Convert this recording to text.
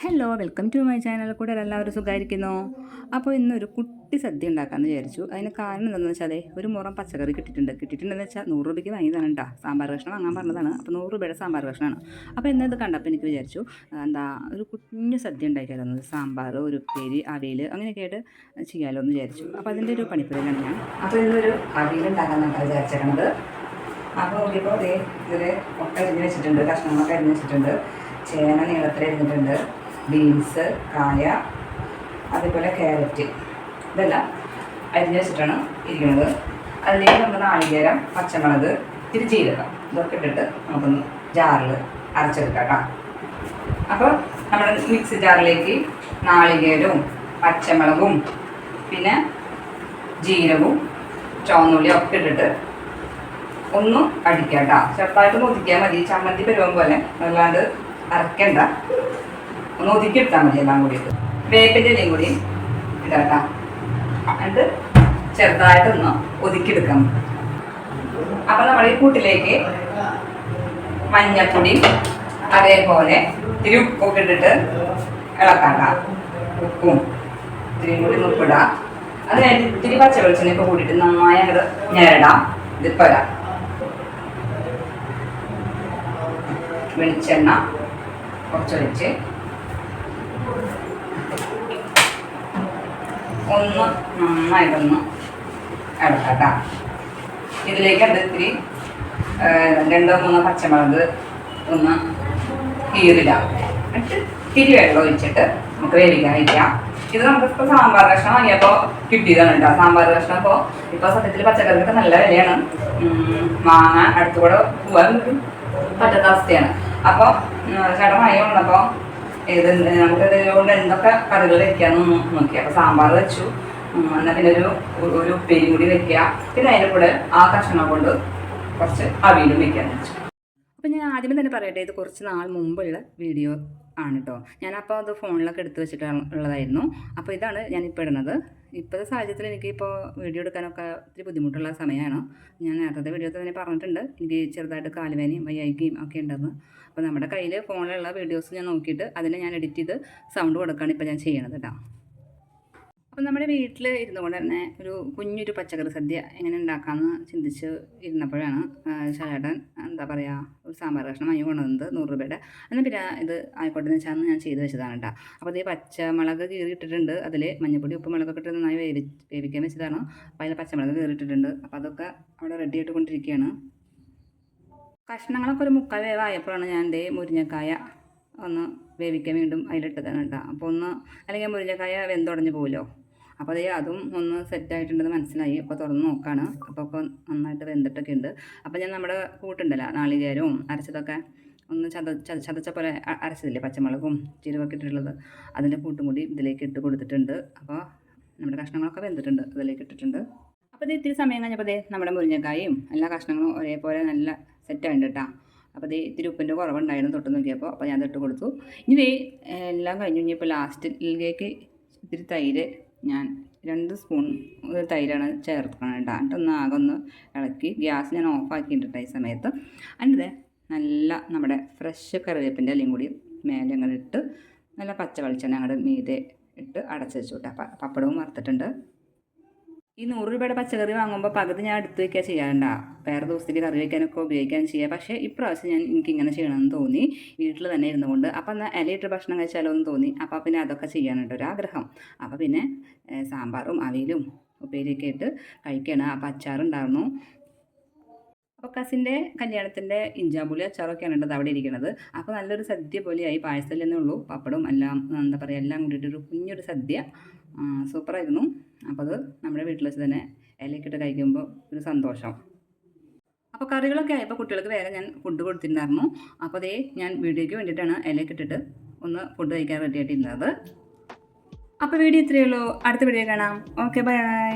Hello, welcome to my channel. കൂടെ എല്ലാവരും സുഖമായിരിക്കുന്നു. അപ്പോൾ ഇന്നൊരു കുട്ടി സദ്യ ഉണ്ടാക്കാമെന്ന് വിചാരിച്ചു. അതിന് കാരണം എന്താണെന്ന് വെച്ചാൽ ഒരു മുറം പച്ചക്കറി കിട്ടിയിട്ടുണ്ടെന്ന് വെച്ചാൽ 100 രൂപയ്ക്ക് വാങ്ങിയതാണ് കേട്ടോ. സാമ്പാർ കഷ്ണം വാങ്ങാൻ പറഞ്ഞതാണ്. അപ്പോൾ 100 രൂപയുടെ സാമ്പാർ കഷ്ണമാണ്. അപ്പോൾ ഇന്നത് കണ്ടപ്പോൾ എനിക്ക് വിചാരിച്ചു ഒരു കുഞ്ഞു സദ്യ ഉണ്ടാക്കിയാലോ. സാമ്പാർ, ഒരു ഉപ്പേരി, അവിയൽ അങ്ങനെയൊക്കെ ആയിട്ട് ചെയ്യാമല്ലോ എന്ന് വിചാരിച്ചു. അപ്പോൾ അതിൻ്റെ ഒരു പണിപ്പുരയിലാണ് ഞാൻ. അപ്പോൾ ഇന്നൊരു അവിയൽ ഉണ്ടാക്കാമെന്നാണ് വിചാരിച്ചേക്കുന്നത്. അപ്പോൾ നോക്കിയപ്പോൾ ഇതിൽ ഒക്കെ അരിഞ്ഞ് വെച്ചിട്ടുണ്ട്, കഷ്ണങ്ങളൊക്കെ അരിഞ്ഞ് വെച്ചിട്ടുണ്ട്. ചേന നീളത്തിൽ അരിഞ്ഞിട്ടുണ്ട്, ബീൻസ്, കായ, അതേപോലെ ക്യാരറ്റ്, ഇതെല്ലാം അരിഞ്ഞ് വെച്ചിട്ടാണ് ഇരിക്കുന്നത്. അതിലേക്ക് നമ്മൾ നാളികേരം, പച്ചമുളക്, ഇത്തിരി ജീരകം ഇതൊക്കെ ഇട്ടിട്ട് നമുക്കൊന്ന് ജാറിൽ അരച്ചെടുക്കാം കേട്ടോ. അപ്പോൾ നമ്മുടെ മിക്സി ജാറിലേക്ക് നാളികേരവും പച്ചമുളകും പിന്നെ ജീരകവും ചുവന്നുള്ളിയും ഒക്കെ ഇട്ടിട്ട് ഒന്ന് അടിക്കാം കേട്ടോ. ചെറുതായിട്ടൊന്ന് ഒതുക്കിയാൽ മതി, ചമ്മന്തി പരുവം പോലെ, അല്ലാണ്ട് അരക്കണ്ട. ഒന്ന് ഒതുക്കിയെടുത്താൽ മതി എല്ലാം കൂടിയിട്ട്. വേപ്പിൻ്റെ ഇലയും കൂടി ഇടാട്ടാ. എന്നിട്ട് ചെറുതായിട്ടൊന്ന് ഒതുക്കിയെടുക്കാം. അപ്പം നമ്മൾ ഈ കൂട്ടിലേക്ക് മഞ്ഞൾപ്പൊടി, അതേപോലെ ഇത്തിരി ഉപ്പൊക്കെ ഇട്ടിട്ട് ഇളക്കാട്ട. ഉപ്പും ഇത്തിരിയും കൂടി ഉപ്പിടാം. അത് കഴിഞ്ഞിട്ട് ഇത്തിരി പച്ച വെളിച്ചെണ്ണയൊക്കെ കൂട്ടിയിട്ട് നന്നായി അങ്ങോട്ട് ഞെരടാം. ഇതിപ്പോൾ വരാം. വെളിച്ചെണ്ണ കുറച്ചൊഴിച്ച് ഒന്ന് നന്നായിട്ടൊന്ന് ഇളക്കാം. ഇതിലേക്ക് അത് ഇത്തിരി 2-3 പച്ചമുളക് ഒന്ന് കീറിടാം. എന്നിട്ട് ഇത്തിരി വെള്ളം ഒഴിച്ചിട്ട് നമുക്ക് വേവിക്കാൻ വയ്ക്കാം. ഇത് നമുക്കിപ്പോൾ സാമ്പാർ കഷ്ണം വാങ്ങിയപ്പോൾ കിട്ടിയതാണ് കേട്ടോ. സാമ്പാർ കഷ്ണം ഇപ്പോൾ സത്യത്തിൽ പച്ചക്കറിക്കൊക്കെ നല്ല വിലയാണ്. വാങ്ങാൻ അടുത്തുകൂടെ പോകാൻ പറ്റാത്ത അവസ്ഥയാണ്. അപ്പോൾ ചേട്ടൻ വാങ്ങി വന്നപ്പോൾ നമുക്ക് ഇതുകൊണ്ട് എന്തൊക്കെ കറികൾ വെക്കാമെന്ന് നോക്കി. അപ്പോൾ സാമ്പാർ വെച്ചു, എന്നാൽ പിന്നെ ഒരു ഉപ്പേരി കൂടി വെക്കുക. പിന്നെ അതിൻ്റെ കൂടെ ആ കഷ്ണം കൊണ്ട് കുറച്ച് അവിയലും വെക്കാമെന്ന് വെച്ചു. അപ്പോൾ ഞാൻ ആദ്യമേ തന്നെ പറയട്ടെ, ഇത് കുറച്ച് നാൾ മുമ്പുള്ള വീഡിയോ ആണ് കേട്ടോ. ഞാനപ്പോൾ അത് ഫോണിലൊക്കെ എടുത്ത് വെച്ചിട്ടുള്ളതായിരുന്നു. അപ്പോൾ ഇതാണ് ഞാനിപ്പോൾ ഇടുന്നത്. ഇപ്പോഴത്തെ സാഹചര്യത്തിൽ എനിക്കിപ്പോൾ വീഡിയോ എടുക്കാനൊക്കെ ഒത്തിരി ബുദ്ധിമുട്ടുള്ള സമയമാണ്. ഞാൻ നേരത്തെ വീഡിയോ തന്നെ പറഞ്ഞിട്ടുണ്ട്, എനിക്ക് ചെറുതായിട്ട് കാലുവേനയും വയ്യായികയും ഒക്കെ ഉണ്ടെന്ന്. അപ്പോൾ നമ്മുടെ കയ്യിൽ ഫോണിലുള്ള വീഡിയോസ് ഞാൻ നോക്കിയിട്ട് അതിനെ ഞാൻ എഡിറ്റ് ചെയ്ത് സൗണ്ട് കൊടുക്കുകയാണ് ഇപ്പോൾ ഞാൻ ചെയ്യണത് കേട്ടോ. അപ്പം നമ്മുടെ വീട്ടിൽ ഇരുന്നു കൊണ്ട് തന്നെ കുഞ്ഞൊരു പച്ചക്കറി സദ്യ എങ്ങനെ ഉണ്ടാക്കാമെന്ന് ചിന്തിച്ച് ഇരുന്നപ്പോഴാണ് ചേട്ടൻ ഒരു സാമ്പാർ കഷ്ണം വാങ്ങി കൊണ്ടുവന്നത് 100 രൂപയുടെ. എന്നാൽ പിന്നെ ഇത് ആയിക്കോട്ടെ എന്ന് വെച്ചാൽ ഞാൻ ചെയ്ത് വെച്ചതാണ് കേട്ടോ. അപ്പോൾ അതേ പച്ചമുളക് കീറിയിട്ടിട്ടുണ്ട്. അതിൽ മഞ്ഞൾപ്പൊടി, ഉപ്പ്, മുളകൊക്കെ ഇട്ട് നന്നായി വേവിക്കാൻ വെച്ചതാണ്. അപ്പോൾ അതിൽ പച്ചമുളക് കീറിയിട്ടിട്ടുണ്ട്. അപ്പോൾ അതൊക്കെ അവിടെ റെഡി ആയിട്ട് കൊണ്ടിരിക്കുകയാണ്. കഷ്ണങ്ങളൊക്കെ ഒരു 3/4 വേവായപ്പോഴാണ് ഞാൻ മുരിങ്ങക്കായ ഒന്ന് വേവിക്കാൻ വീണ്ടും അതിലിട്ടതാണ് കേട്ടോ. അപ്പോൾ അല്ലെങ്കിൽ മുരിങ്ങക്കായ വെന്തുടഞ്ഞ് പോകുമല്ലോ. അപ്പോൾ അതും ഒന്ന് സെറ്റായിട്ടുണ്ടെന്ന് മനസ്സിലായി. അപ്പോൾ തുറന്ന് നോക്കുകയാണ്. അപ്പോൾ നന്നായിട്ട് വെന്തിട്ടൊക്കെ ഉണ്ട്. അപ്പോൾ ഞാൻ നമ്മുടെ കൂട്ടുണ്ടല്ലോ, നാളികേരവും അരച്ചതൊക്കെ ഒന്ന് ചതച്ച പോലെ അരച്ചതില്ലേ, പച്ചമുളകും ജീരകമൊക്കെ ഇട്ടിട്ടുള്ളത്, അതിൻ്റെ കൂട്ടും കൂടി ഇതിലേക്ക് ഇട്ട് കൊടുത്തിട്ടുണ്ട്. അപ്പോൾ നമ്മുടെ കഷ്ണങ്ങളൊക്കെ വെന്തിട്ടുണ്ട്, അതിലേക്ക് ഇട്ടിട്ടുണ്ട്. അപ്പോൾ ഇത് ഇത്തിരി സമയം കഴിഞ്ഞപ്പോൾ നമ്മുടെ മുരിങ്ങക്കായും എല്ലാ കഷ്ണങ്ങളും ഒരേപോലെ നല്ല സെറ്റായിട്ടുണ്ട് കേട്ടോ. അപ്പോൾ ഇത്തിരി ഉപ്പിൻ്റെ കുറവുണ്ടായിരുന്നു തൊട്ട് നോക്കിയപ്പോൾ. അപ്പോൾ ഞാൻ തൊട്ട് കൊടുത്തു. ഇനി എല്ലാം കഴിഞ്ഞു. ഇനിയിപ്പോൾ ലാസ്റ്റിലേക്ക് ഇത്തിരി തൈര്, ഞാൻ 2 സ്പൂൺ തൈരാണ് ചേർക്കണം കേട്ടോ. എന്നിട്ടൊന്ന് ആകെ ഒന്ന് ഇളക്കി ഗ്യാസ് ഞാൻ ഓഫാക്കിയിട്ടുണ്ട് ഈ സമയത്ത്. എന്നിട്ട് നല്ല നമ്മുടെ ഫ്രഷ് കറിവേപ്പിൻ്റെ ഇലയും കൂടി മേലെ അങ്ങോട്ട് ഇട്ട് നല്ല പച്ച വെളിച്ചെണ്ണ അങ്ങോട്ട് മീതെ ഇട്ട് അടച്ച് വെച്ചു കേട്ടോ. പപ്പടവും വറുത്തിട്ടുണ്ട്. ഈ 100 രൂപയുടെ പച്ചക്കറി വാങ്ങുമ്പോൾ പകുതി ഞാൻ എടുത്ത് വയ്ക്കുക ചെയ്യാറുണ്ട. വേറെ ദിവസത്തേക്ക് കറി വയ്ക്കാനൊക്കെ ഉപയോഗിക്കാൻ ചെയ്യുക. പക്ഷേ ഇപ്രാവശ്യം എനിക്കിങ്ങനെ ചെയ്യണമെന്ന് തോന്നി, വീട്ടിൽ തന്നെ ഇരുന്നുകൊണ്ട്. അപ്പം എന്നാൽ ഇലയിട്ട് ഭക്ഷണം കഴിച്ചാലോ എന്ന് തോന്നി. അപ്പോൾ പിന്നെ അതൊക്കെ ചെയ്യാനുണ്ട് ഒരാഗ്രഹം. അപ്പോൾ പിന്നെ സാമ്പാറും അവിയലും ഉപ്പേരിയൊക്കെ ഇട്ട് കഴിക്കണം. അപ്പോൾ അച്ചാറുണ്ടായിരുന്നു. അപ്പോൾ കസിൻ്റെ കല്യാണത്തിൻ്റെ ഇഞ്ചാമ്പുളി അച്ചാറൊക്കെയാണ് ഉണ്ടത് അവിടെ ഇരിക്കുന്നത്. അപ്പോൾ നല്ലൊരു സദ്യ പോലെയായി. പായസത്തിൽ തന്നെ ഉള്ളൂ, പപ്പടവും എല്ലാം എല്ലാം കൂടിയിട്ടൊരു കുഞ്ഞൊരു സദ്യ. സൂപ്പറായിരുന്നു. അപ്പോൾ അത് നമ്മുടെ വീട്ടിൽ വെച്ച് തന്നെ ഇലയൊക്കെ കഴിക്കുമ്പോൾ ഒരു സന്തോഷം. അപ്പോൾ കറികളൊക്കെ ആയപ്പോൾ കുട്ടികൾക്ക് വേറെ ഞാൻ ഫുഡ് കൊടുത്തിട്ടുണ്ടായിരുന്നു. അപ്പോൾ ഞാൻ വീഡിയോയ്ക്ക് വേണ്ടിയിട്ടാണ് ഇലയൊക്കെ ഇട്ടിട്ട് ഒന്ന് ഫുഡ് കഴിക്കാൻ റെഡി ആയിട്ടിരുന്നത്. അപ്പോൾ വീഡിയോ ഇത്രയേ ഉള്ളൂ. അടുത്ത വീഡിയോ കാണാം. Okay, by.